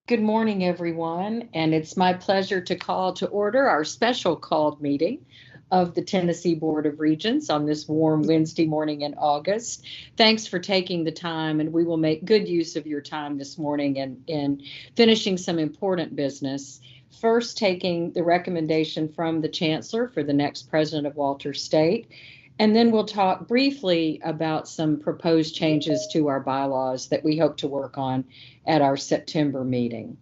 Good morning, everyone, and it's my pleasure to call to order our special called meeting of the Tennessee Board of Regents on this warm Wednesday morning in August. Thanks for taking the time, and we will make good use of your time this morning in finishing some important business. First, taking the recommendation from the Chancellor for the next president of Walters State. And then we'll talk briefly about some proposed changes to our bylaws that we hope to work on at our September meeting.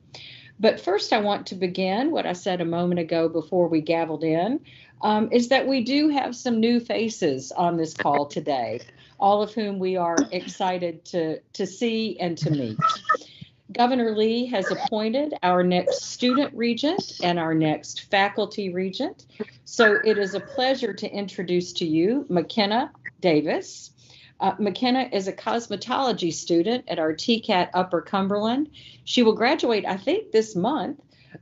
But first, I want to begin what I said a moment ago before we gavelled in, is that we do have some new faces on this call today, all of whom we are excited to see and to meet. Governor Lee has appointed our next student regent and our next faculty regent. So it is a pleasure to introduce to you McKenna Davis. McKenna is a cosmetology student at our TCAT Upper Cumberland. She will graduate, I think, this month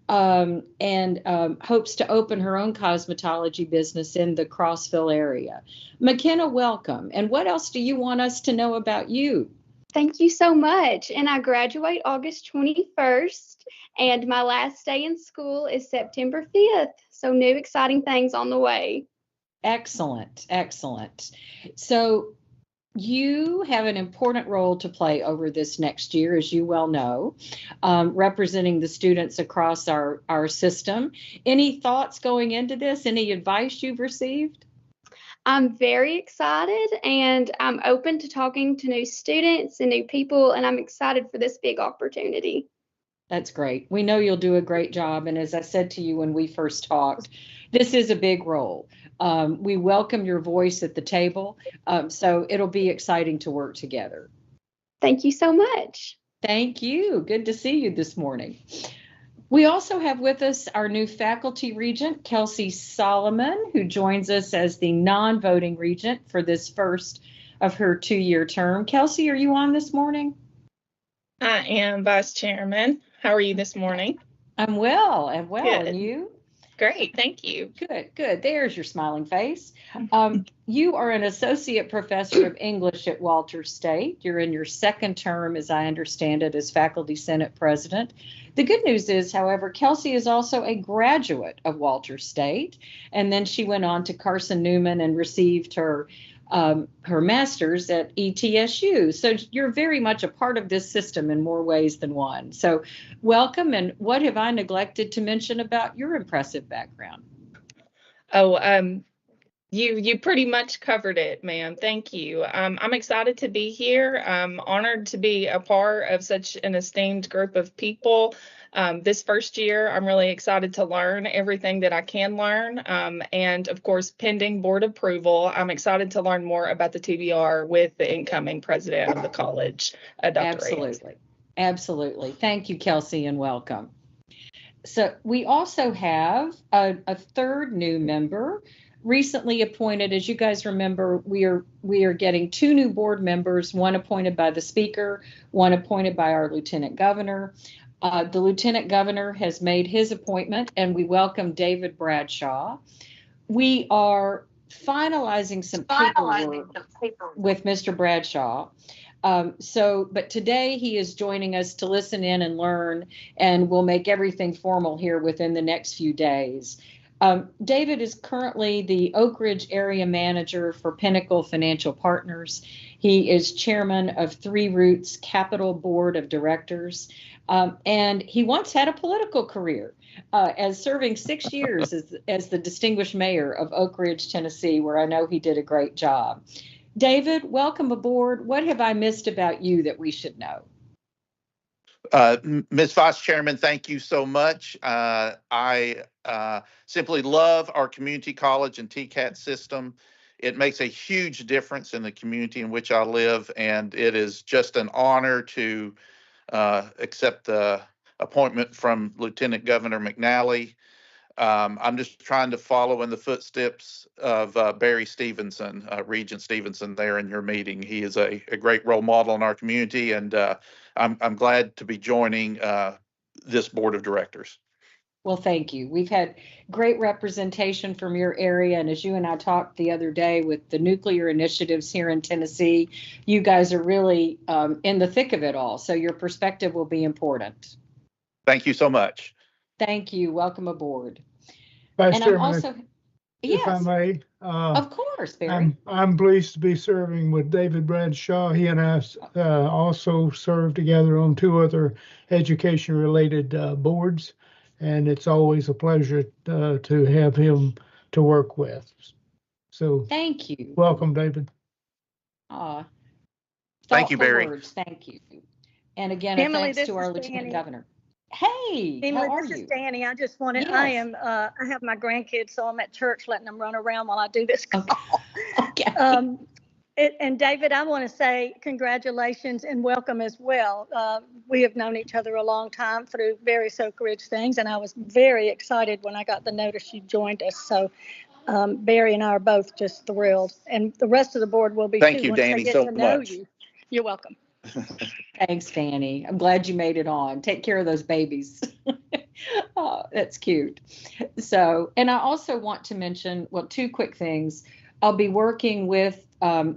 and hopes to open her own cosmetology business in the Crossville area. McKenna, welcome. And what else do you want us to know about you? Thank you so much. And I graduate August 21st, and my last day in school is September 5th. So new exciting things on the way. Excellent, excellent. So you have an important role to play over this next year, as you well know, representing the students across our system. Any thoughts going into this? Any advice you've received? I'm very excited, and I'm open to talking to new students and new people, and I'm excited for this big opportunity. That's great. We know you'll do a great job. And as I said to you when we first talked, this is a big role. We welcome your voice at the table. So it'll be exciting to work together. Thank you so much. Thank you. Good to see you this morning. We also have with us our new faculty regent, Kelsey Solomon, who joins us as the non-voting regent for this first of her 2-year term. Kelsey, are you on this morning? I am, Vice Chairman. How are you this morning? I'm well. Good. And you? Great, thank you. Good. There's your smiling face. You are an associate professor of English at Walters State. You're in your second term, as I understand it, as faculty senate president. The good news is, however, Kelsey is also a graduate of Walters State, and then she went on to Carson Newman and received her master's at ETSU. So you're very much a part of this system in more ways than one. So welcome. And what have I neglected to mention about your impressive background? You pretty much covered it, ma'am. Thank you. I'm excited to be here. I'm honored to be a part of such an esteemed group of people. This first year, I'm really excited to learn everything that I can learn. And of course, pending board approval, I'm excited to learn more about the TBR with the incoming president of the college, Dr. Absolutely. Thank you, Kelsey, and welcome. So we also have a third new member recently appointed. As you guys remember, we are getting 2 new board members, one appointed by the speaker, one appointed by our lieutenant governor. The lieutenant governor has made his appointment, and we welcome David Bradshaw. We are finalizing some paperwork with Mr. Bradshaw. But today he is joining us to listen in and learn, and we'll make everything formal here within the next few days. David is currently the Oak Ridge area manager for Pinnacle Financial Partners. He is chairman of Three Roots Capital Board of Directors. And he once had a political career as serving 6 years as the distinguished mayor of Oak Ridge, Tennessee, where I know he did a great job. David, welcome aboard. What have I missed about you that we should know? Ms. Vice Chairman, thank you so much. I simply love our community college and TCAT system. It makes a huge difference in the community in which I live, and it is just an honor to accept the appointment from Lieutenant Governor McNally. I'm just trying to follow in the footsteps of Barry Stevenson, Regent Stevenson there in your meeting. He is a great role model in our community, and I'm glad to be joining this board of directors. Well, thank you. We've had great representation from your area. And as you and I talked the other day with the nuclear initiatives here in Tennessee, you guys are really in the thick of it all. So your perspective will be important. Thank you so much. Thank you. Welcome aboard. Vice And I'm Chairman, also, if I yes, may, of course, Barry. I'm pleased to be serving with David Bradshaw. He and I also served together on 2 other education-related boards, and it's always a pleasure to have him to work with. So Thank you. welcome, David. Thank you, Barry. Words. Thank you. And again, Emily, thanks this to our is Lieutenant Danny. Governor. Hey, Emily, how are this you? is Danny. I just wanted, Yes. I have my grandkids, so I'm at church letting them run around while I do this call. Okay. And David, I want to say congratulations and welcome as well. We have known each other a long time through various Oak Ridge things, and I was very excited when I got the notice you joined us. So Barry and I are both just thrilled, and the rest of the board will be Thank too you, once Danny, they get so to know much. you. You're welcome. Thanks, Danny. I'm glad you made it on. Take care of those babies. Oh, that's cute. So, and I also want to mention, well, 2 quick things. I'll be working with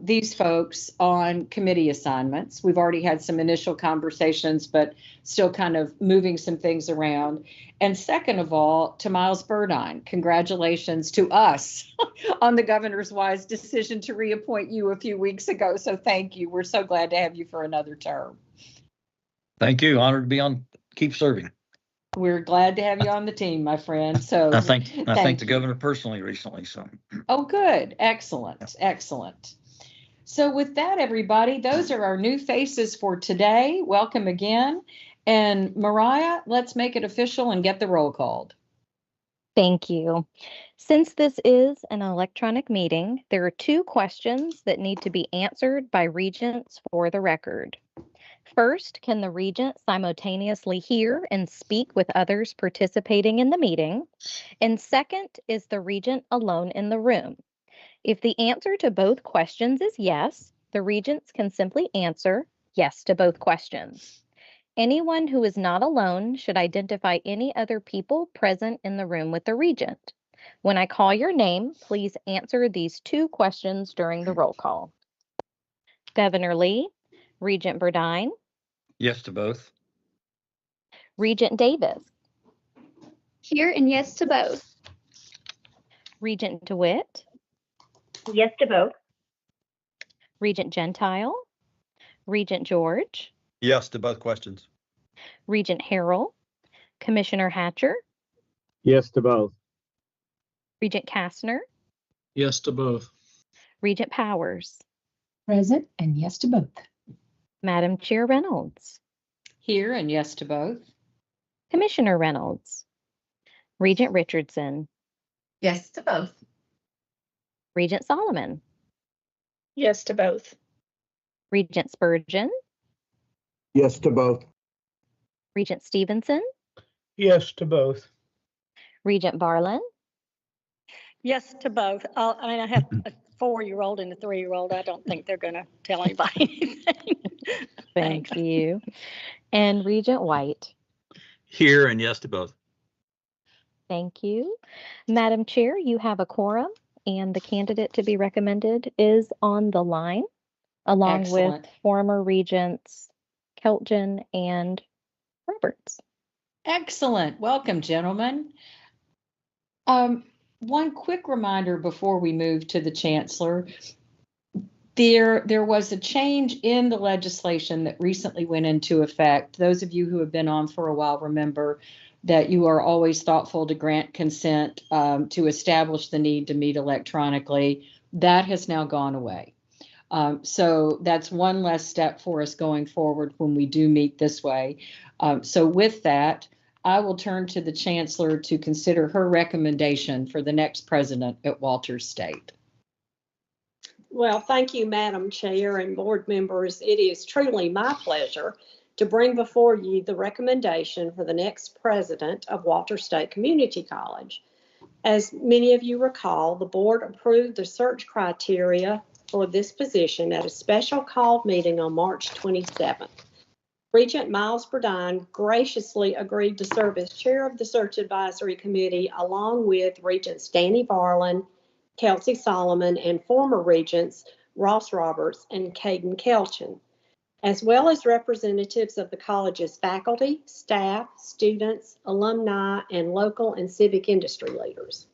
these folks on committee assignments. We've already had some initial conversations, but still kind of moving some things around. And second of all, to Miles Burdine, congratulations to us on the governor's wise decision to reappoint you a few weeks ago. So thank you. We're so glad to have you for another term. Thank you. Honored to be on. Keep serving. We're glad to have you on the team, my friend. So I thank the you. governor personally recently. So. Oh, good. Excellent. Excellent. So with that, everybody, those are our new faces for today. Welcome again. And Mariah, let's make it official and get the roll called. Thank you. Since this is an electronic meeting, there are 2 questions that need to be answered by regents for the record. First, can the regent simultaneously hear and speak with others participating in the meeting? And second, is the regent alone in the room? If the answer to both questions is yes, the regents can simply answer yes to both questions. Anyone who is not alone should identify any other people present in the room with the regent. When I call your name, please answer these 2 questions during the roll call. Governor Lee, Regent Burdine, Yes to both. Regent Davis, Here and yes to both. Regent DeWitt, Yes to both. Regent Gentile, Regent George, Yes to both questions. Regent Harrell, Commissioner Hatcher, Yes to both. Regent Kastner, Yes to both. Regent Powers, Present and yes to both. Madam Chair Reynolds, Here and yes to both. Commissioner Reynolds, Regent Richardson, Yes to both. Regent Solomon, Yes to both. Regent Spurgeon, Yes to both. Regent Stevenson, Yes to both. Regent Barlin, Yes to both. I have a 4-year-old and a 3-year-old. I don't think they're going to tell anybody anything. thank you, and Regent White. Here and yes to both. Thank you. Madam Chair, you have a quorum, and the candidate to be recommended is on the line, along Excellent. with former Regents Keltgen and Roberts. Excellent. Welcome, gentlemen. One quick reminder before we move to the Chancellor. There was a change in the legislation that recently went into effect. Those of you who have been on for a while remember that you are always thoughtful to grant consent to establish the need to meet electronically. That has now gone away. So that's one less step for us going forward when we do meet this way. So with that, I will turn to the Chancellor to consider her recommendation for the next president at Walters State. Well, thank you, Madam Chair and board members. It is truly my pleasure to bring before you the recommendation for the next president of Walters State Community College. As many of you recall, the board approved the search criteria for this position at a special called meeting on March 27th. Regent Miles Burdine graciously agreed to serve as chair of the search advisory committee along with Regents Danny Barlin, Kelsey Solomon, and former Regents Ross Roberts and Caden Kelchin. as well as representatives of the college's faculty, staff, students, alumni, and local and civic industry leaders.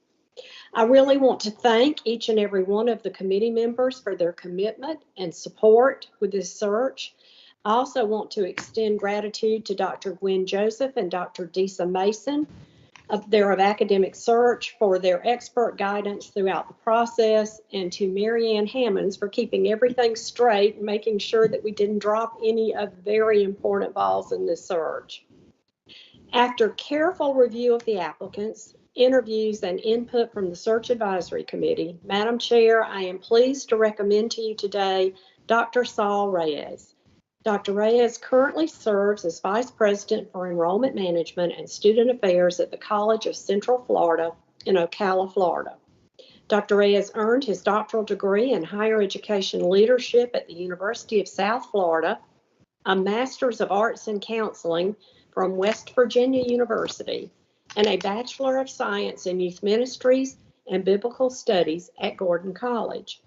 I really want to thank each and every one of the committee members for their commitment and support with this search. I also want to extend gratitude to Dr. Gwen Joseph and Dr. Disa Mason of Academic Search for their expert guidance throughout the process, and to Marianne Hammonds for keeping everything straight and making sure that we didn't drop any of very important balls in this search. After careful review of the applicants, interviews, and input from the Search Advisory Committee, Madam Chair, I am pleased to recommend to you today Dr. Saul Reyes. Dr. Reyes currently serves as Vice President for Enrollment Management and Student Affairs at the College of Central Florida in Ocala, Florida. Dr. Reyes earned his doctoral degree in higher education leadership at the University of South Florida, a Master's of Arts in Counseling from West Virginia University, and a Bachelor of Science in Youth Ministries and Biblical Studies at Gordon College.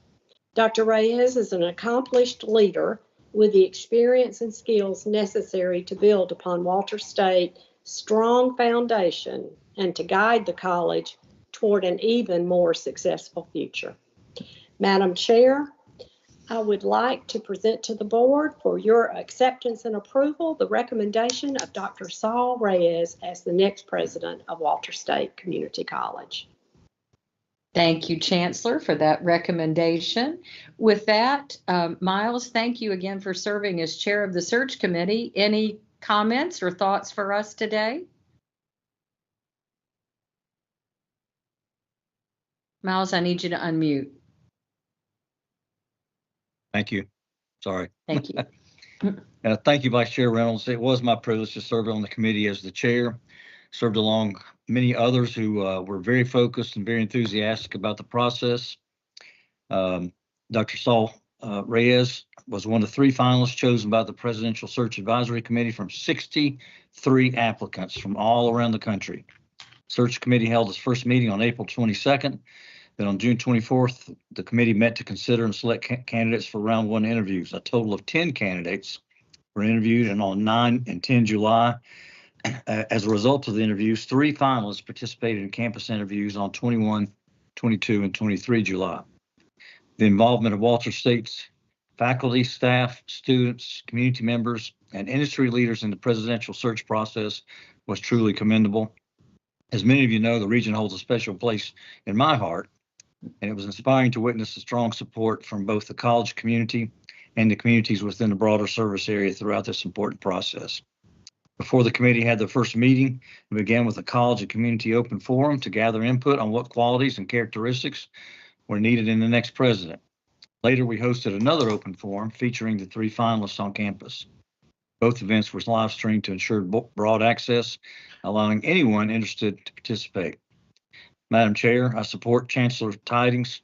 Dr. Reyes is an accomplished leader with the experience and skills necessary to build upon Walters State's strong foundation and to guide the college toward an even more successful future. Madam Chair, I would like to present to the board for your acceptance and approval the recommendation of Dr. Saul Reyes as the next president of Walters State Community College. Thank you, Chancellor, for that recommendation. With that, Miles, thank you again for serving as chair of the search committee. Any comments or thoughts for us today? Miles, I need you to unmute. Thank you. Sorry. Thank you. Thank you, Vice Chair Reynolds. It was my privilege to serve on the committee as the chair. Served along many others who were very focused and very enthusiastic about the process. Dr. Saul Reyes was one of 3 finalists chosen by the Presidential Search Advisory Committee from 63 applicants from all around the country. Search committee held its first meeting on April 22nd. Then on June 24th, the committee met to consider and select candidates for round 1 interviews. A total of 10 candidates were interviewed, and on 9 and 10 July, as a result of the interviews, 3 finalists participated in campus interviews on 21, 22, and 23 July. The involvement of Walters State's faculty, staff, students, community members, and industry leaders in the presidential search process was truly commendable. As many of you know, the region holds a special place in my heart, and it was inspiring to witness the strong support from both the college community and the communities within the broader service area throughout this important process. Before the committee had their first meeting, we began with a college and community open forum to gather input on what qualities and characteristics were needed in the next president. Later, we hosted another open forum featuring the 3 finalists on campus. Both events were live streamed to ensure broad access, allowing anyone interested to participate. Madam Chair, I support Chancellor Tiding's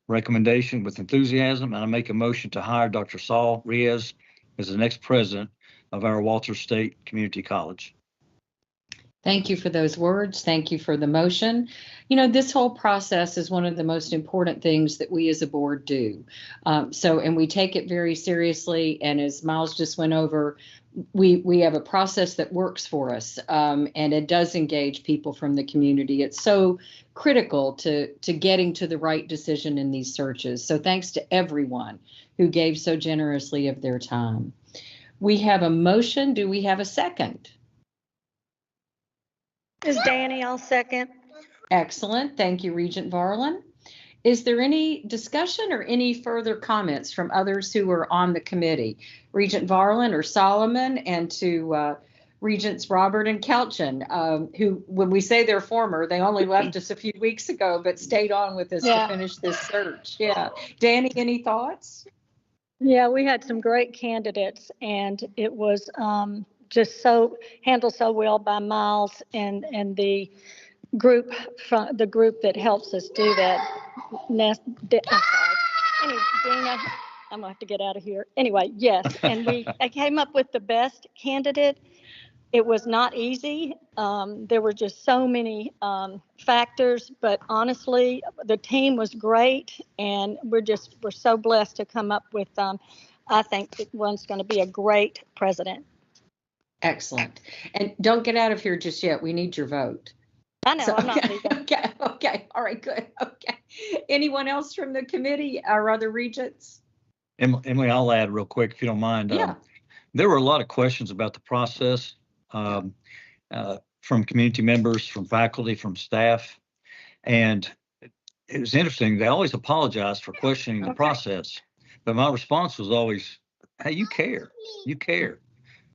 recommendation with enthusiasm, and I make a motion to hire Dr. Saul Reyes as the next president of our Walters State Community College. Thank you for those words. Thank you for the motion. You know, this whole process is one of the most important things that we as a board do. And we take it very seriously. And as Miles just went over, we have a process that works for us, and it does engage people from the community. It's so critical to getting to the right decision in these searches. So thanks to everyone who gave so generously of their time. We have a motion. Do we have a second? Is Danny, I'll second. Excellent. Thank you, Regent Varlin. Is there any discussion or any further comments from others who are on the committee? Regent Varlin or Solomon, and to Regents Robert and Kelchin, who, when we say they're former, they only left us a few weeks ago, but stayed on with us to finish this search. Yeah. Danny, any thoughts? Yeah, we had some great candidates, and it was just so handled so well by Miles and the group that helps us do that. I'm sorry. Anyway, Dina, I'm gonna have to get out of here. Anyway, yes, and I came up with the best candidate. It was not easy. There were just so many factors, but honestly, the team was great, and we're so blessed to come up with I think that one's going to be a great president. Excellent. And don't get out of here just yet. We need your vote. I know, I'm not leaving. Okay. All right, good. Okay. Anyone else from the committee or other regents? Emily, I'll add real quick if you don't mind. Yeah. There were a lot of questions about the process from community members, from faculty, from staff. And it was interesting. They always apologized for questioning the process. But my response was always, hey, you care. You care.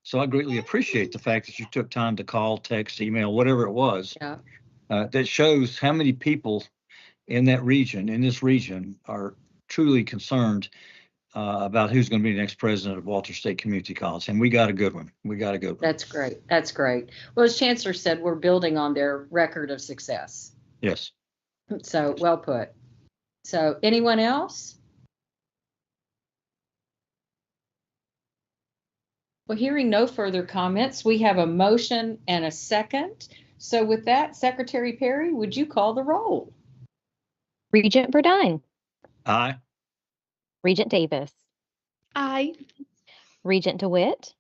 So I greatly appreciate the fact that you took time to call, text, email, whatever it was. Yeah. That shows how many people in this region, are truly concerned about who's going to be the next president of Walters State Community College. And we got a good one. That's great. That's great. Well, as Chancellor said, we're building on their record of success. Yes. So well put. So anyone else? Well, hearing no further comments, we have a motion and a second. So with that, Secretary Perry, would you call the roll? Regent Burdine. Aye. Regent Davis. Aye. Regent DeWitt.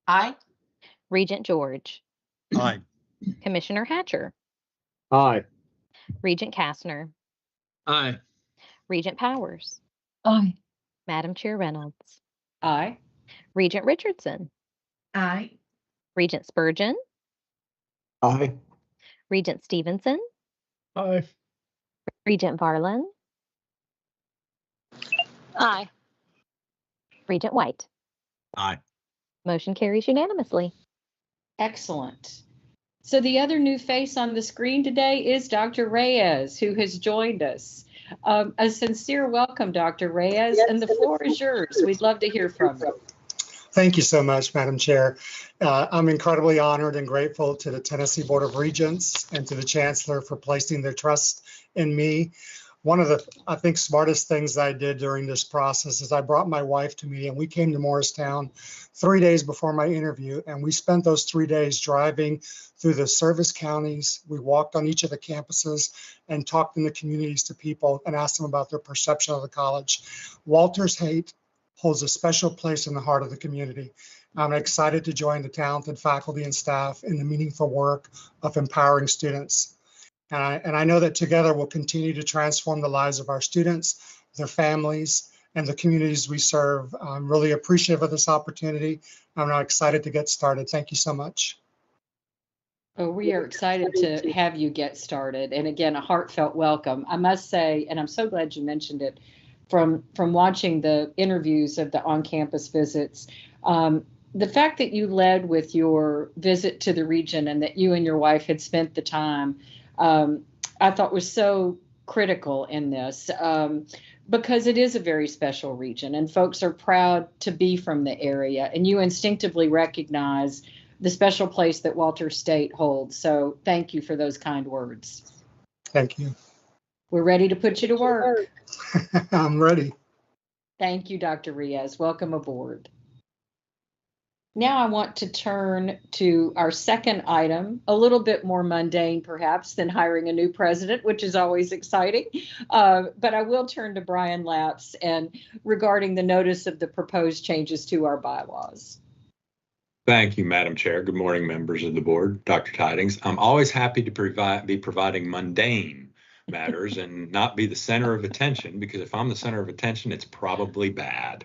Aye. Regent George. Aye. Commissioner Hatcher. Aye. Regent Kastner. Aye. Regent Powers. Aye. Madam Chair Reynolds. Aye. Regent Richardson. Aye. Regent Spurgeon. Aye. Regent Stevenson. Aye. Regent Varlin. Aye. Regent White. Aye. Motion carries unanimously. Excellent. So the other new face on the screen today is Dr. Reyes, who has joined us. A sincere welcome, Dr. Reyes, and the floor is yours. We'd love to hear from you. Thank you so much, Madam Chair. I'm incredibly honored and grateful to the Tennessee Board of Regents and to the Chancellor for placing their trust in me. One of the, I think, smartest things I did during this process is I brought my wife to me, and we came to Morristown 3 days before my interview, and we spent those 3 days driving through the service counties. We walked on each of the campuses and talked in the communities to people and asked them about their perception of the college. Walters State holds a special place in the heart of the community. I'm excited to join the talented faculty and staff in the meaningful work of empowering students. And I know that together we'll continue to transform the lives of our students, their families, and the communities we serve. I'm really appreciative of this opportunity. I'm now excited to get started. Thank you so much. Oh, we are excited to have you get started. And again, a heartfelt welcome. I must say, and I'm so glad you mentioned it, from watching the interviews of the on-campus visits, the fact that you led with your visit to the region and that you and your wife had spent the time, I thought was so critical in this, because it is a very special region and folks are proud to be from the area, and you instinctively recognize the special place that Walters State holds. So thank you for those kind words. Thank you. We're ready to put you to work. I'm ready. Thank you, Dr. Reyes. Welcome aboard. Now I want to turn to our second item, a little bit more mundane perhaps than hiring a new president, which is always exciting. But I will turn to Brian Lapps and regarding the notice of the proposed changes to our bylaws. Thank you, Madam Chair. Good morning, members of the board. Dr. Tidings. I'm always happy to be providing mundane matters and not be the center of attention, because if I'm the center of attention, it's probably bad.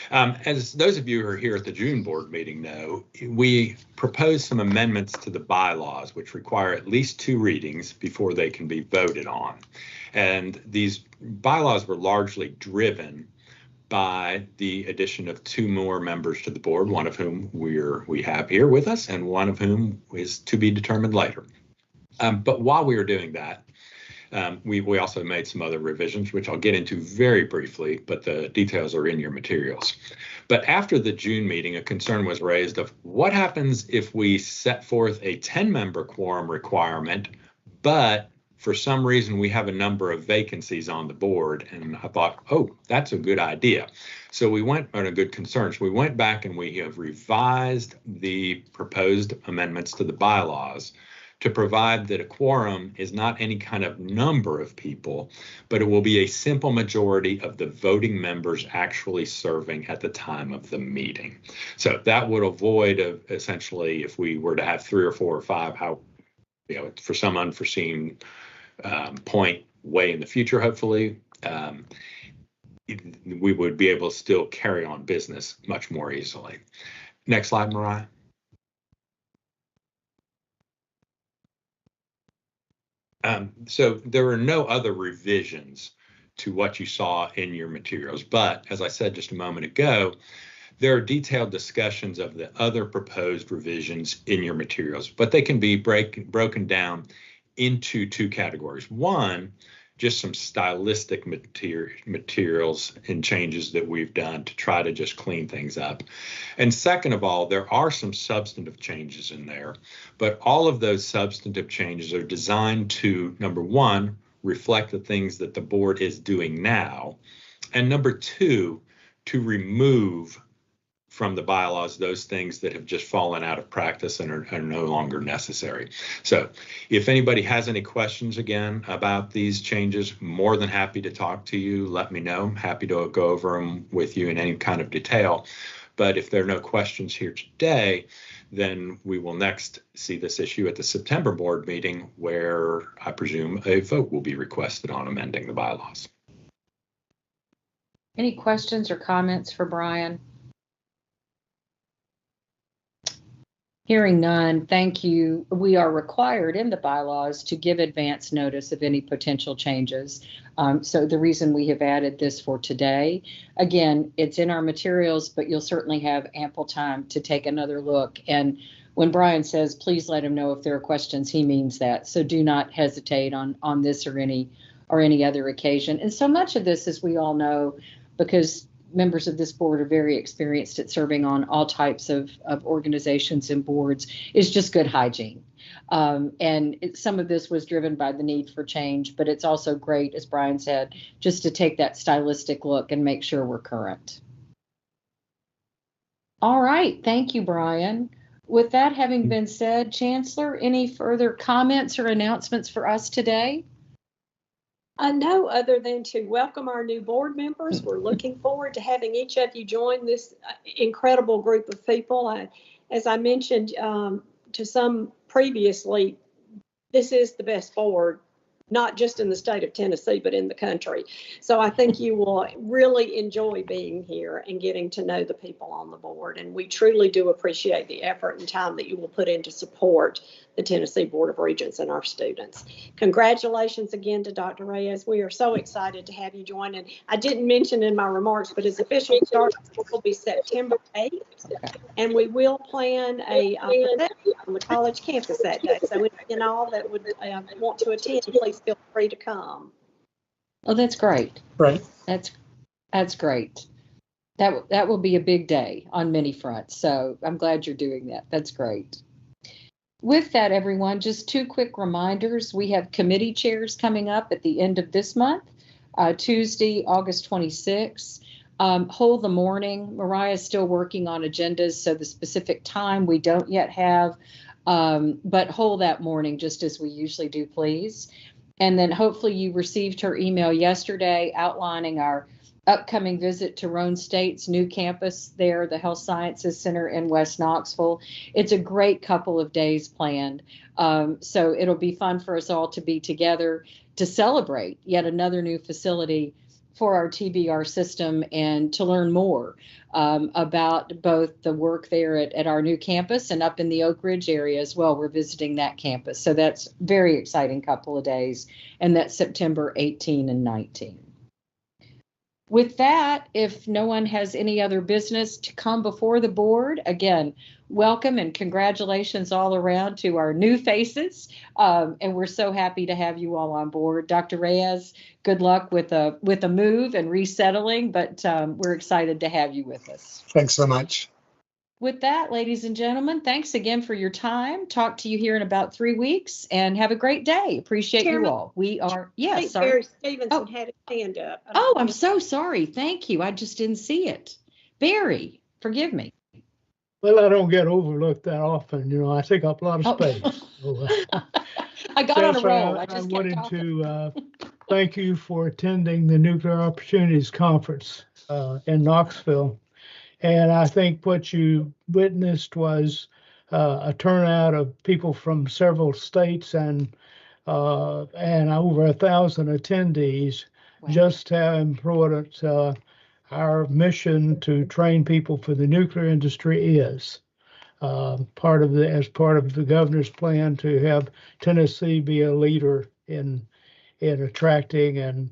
As those of you who are here at the June board meeting know, we proposed some amendments to the bylaws, which require at least 2 readings before they can be voted on. And these bylaws were largely driven by the addition of 2 more members to the board, one of whom we have here with us and one of whom is to be determined later. But while we were doing that, we also made some other revisions, which I'll get into very briefly, but the details are in your materials. But after the June meeting, a concern was raised of what happens if we set forth a 10-member quorum requirement, but for some reason we have a number of vacancies on the board. And I thought, oh, that's a good idea. So we went on a good concern. So we went back and we have revised the proposed amendments to the bylaws to provide that a quorum is not any kind of number of people, but it will be a simple majority of the voting members actually serving at the time of the meeting. So that would avoid essentially, if we were to have 3 or 4 or 5, how, for some unforeseen point way in the future, hopefully, we would be able to still carry on business much more easily. Next slide, Mariah. So there are no other revisions to what you saw in your materials, but as I said just a moment ago, there are detailed discussions of the other proposed revisions in your materials, but they can be broken down into 2 categories. One, just some stylistic materials and changes that we've done to try to just clean things up. And second of all, there are some substantive changes in there, but all of those substantive changes are designed to, number 1, reflect the things that the board is doing now, and number 2, to remove from the bylaws those things that have just fallen out of practice and are no longer necessary. So if anybody has any questions again about these changes, more than happy to talk to you. Let me know. I'm happy to go over them with you in any kind of detail. But if there are no questions here today, then we will next see this issue at the September board meeting, where I presume a vote will be requested on amending the bylaws. Any questions or comments for Brian? Hearing none, thank you. We are required in the bylaws to give advance notice of any potential changes. So the reason we have added this for today, again, it's in our materials, but you'll certainly have ample time to take another look. And when Brian says, please let him know if there are questions, he means that. So do not hesitate on this or any other occasion. And so much of this, as we all know, because members of this board are very experienced at serving on all types of organizations and boards, is just good hygiene. Some of this was driven by the need for change, but it's also great, as Brian said, just to take that stylistic look and make sure we're current. All right, thank you, Brian. With that having been said, Chancellor, any further comments or announcements for us today? No, other than to welcome our new board members. We're looking forward to having each of you join this incredible group of people. As I mentioned to some previously, this is the best board, not just in the state of Tennessee, but in the country. So I think you will really enjoy being here and getting to know the people on the board. And we truly do appreciate the effort and time that you will put in to support the Tennessee Board of Regents and our students. Congratulations again to Dr. Reyes. We are so excited to have you join. And I didn't mention in my remarks, but his official start will be September 8th. And we will plan a reception on the college campus that day. So any all that would want to attend, please feel free to come. Oh, that's great. Right. That's great. That will be a big day on many fronts. So I'm glad you're doing that. That's great. With that, everyone, just 2 quick reminders. We have committee chairs coming up at the end of this month, Tuesday, August 26th. Hold the morning. Mariah is still working on agendas, so the specific time we don't yet have, but hold that morning just as we usually do, please. And then hopefully you received her email yesterday outlining our upcoming visit to Roane State's new campus there, the Health Sciences Center in West Knoxville. It's a great couple of days planned. So it'll be fun for us all to be together to celebrate yet another new facility for our TBR system and to learn more about both the work there at our new campus and up in the Oak Ridge area as well. We're visiting that campus. So that's a very exciting couple of days. And that's September 18 and 19. With that, if no one has any other business to come before the board, again, welcome and congratulations all around to our new faces. And we're so happy to have you all on board. Dr. Reyes, good luck with a move and resettling, but we're excited to have you with us. Thanks so much. With that, ladies and gentlemen, thanks again for your time. Talk to you here in about 3 weeks and have a great day. Appreciate Chairman, you all. We are, yes, sorry. Barry Stevenson had his hand up. Oh, I'm so sorry. Thank you. I just didn't see it. Barry, forgive me. Well, I don't get overlooked that often. You know, I take up a lot of space. So, I got on a Jennifer, roll. I I just kept wanted talking. to thank you for attending the Nuclear Opportunities Conference in Knoxville. And I think what you witnessed was a turnout of people from several states and over 1,000 attendees. Wow. Just how important our mission to train people for the nuclear industry is. As part of the governor's plan to have Tennessee be a leader in attracting and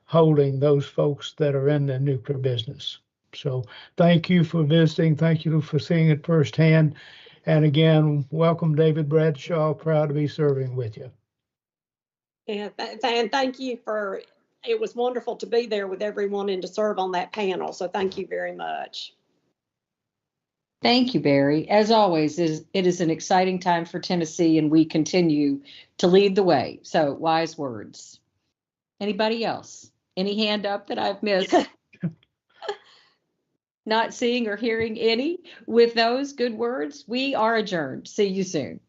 holding those folks that are in the nuclear business. So thank you for visiting. Thank you for seeing it firsthand. And again, welcome, David Bradshaw. Proud to be serving with you. Yeah, and thank you for, it was wonderful to be there with everyone and to serve on that panel. So thank you very much. Thank you, Barry. As always, it is an exciting time for Tennessee, and we continue to lead the way. So wise words. Anybody else? Any hand up that I've missed? Not seeing or hearing any. With those good words, we are adjourned. See you soon.